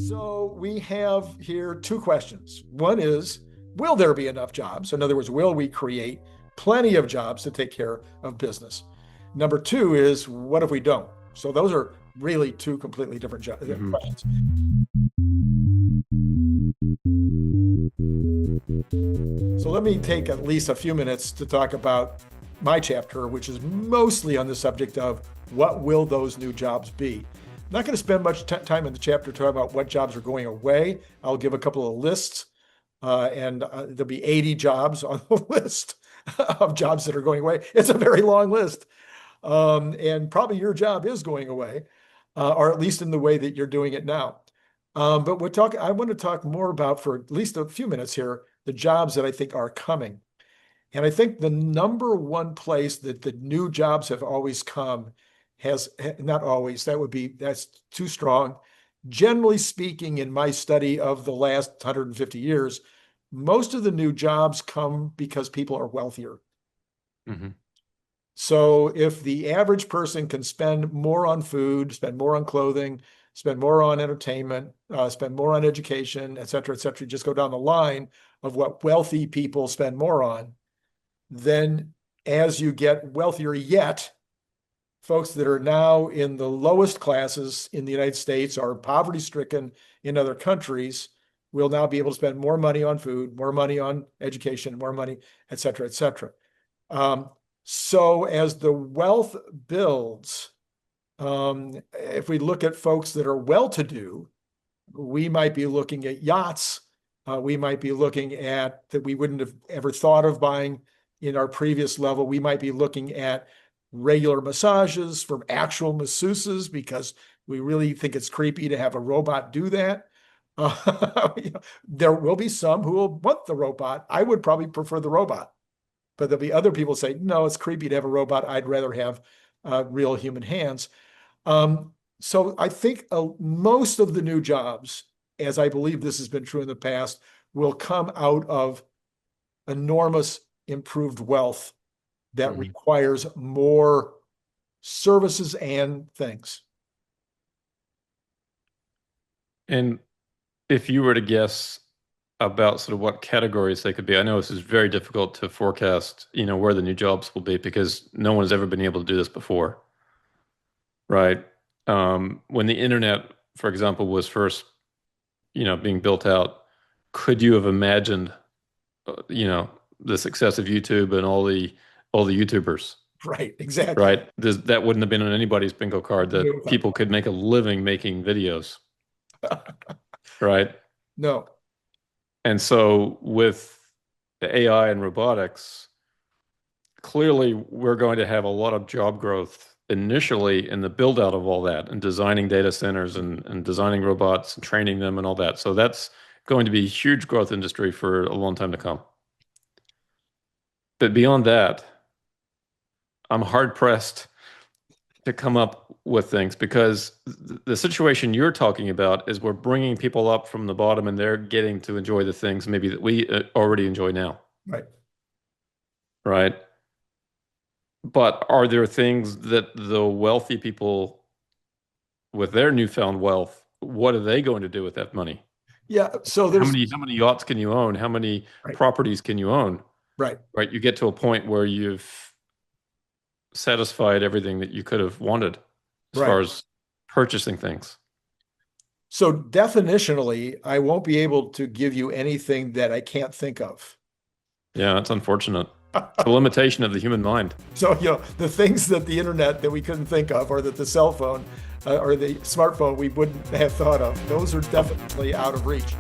So we have here two questions. One is, will there be enough jobs? In other words, will we create plenty of jobs to take care of business? Number two is, what if we don't? So those are really two completely different questions. So let me take at least a few minutes to talk about my chapter, which is mostly on the subject of what will those new jobs be. I'm not going to spend much time in the chapter talking about what jobs are going away. I'll give a couple of lists, and there'll be 80 jobs on the list of jobs that are going away. It's a very long list. And probably your job is going away, or at least in the way that you're doing it now. But I want to talk more about, for at least a few minutes here, the jobs that I think are coming. And I think the number one place that the new jobs have always come not always, that's too strong. Generally speaking, in my study of the last 150 years, most of the new jobs come because people are wealthier. Mm-hmm. So if the average person can spend more on food, spend more on clothing, spend more on entertainment, spend more on education, et cetera, just go down the line of what wealthy people spend more on, then as you get wealthier yet, folks that are now in the lowest classes in the United States or poverty-stricken in other countries will now be able to spend more money on food, more money on education, more money, et cetera, et cetera. So as the wealth builds, if we look at folks that are well-to-do, we might be looking at yachts. We might be looking at that we wouldn't have ever thought of buying in our previous level. We might be looking at regular massages from actual masseuses because we really think it's creepy to have a robot do that. There will be some who will want the robot. I would probably prefer the robot. But there'll be other people say, no, it's creepy to have a robot. I'd rather have real human hands. So I think most of the new jobs, as I believe this has been true in the past, will come out of enormous improved wealth that requires more services and things. And if you were to guess about sort of what categories they could be, I know this is very difficult to forecast, where the new jobs will be because no one's ever been able to do this before, right? When the internet, for example, was first, being built out, could you have imagined, the success of YouTube and all the YouTubers? Right, exactly. Right. That wouldn't have been on anybody's bingo card that people could make a living making videos. Right. No. And so with the AI and robotics, clearly we're going to have a lot of job growth initially in the build out of all that and designing data centers and designing robots and training them and all that. So that's going to be a huge growth industry for a long time to come. But beyond that, I'm hard pressed to come up with things because the situation you're talking about is we're bringing people up from the bottom and they're getting to enjoy the things maybe that we already enjoy now. Right. Right. But are there things that the wealthy people with their newfound wealth, what are they going to do with that money? Yeah. So there's how many yachts can you own? How many properties can you own? Right. Right. You get to a point where you've satisfied everything that you could have wanted as far as purchasing things. So definitionally, I won't be able to give you anything that I can't think of. Yeah, that's unfortunate. The limitation of the human mind. So, the things that the internet that we couldn't think of, or that the cell phone or the smartphone we wouldn't have thought of, those are definitely out of reach.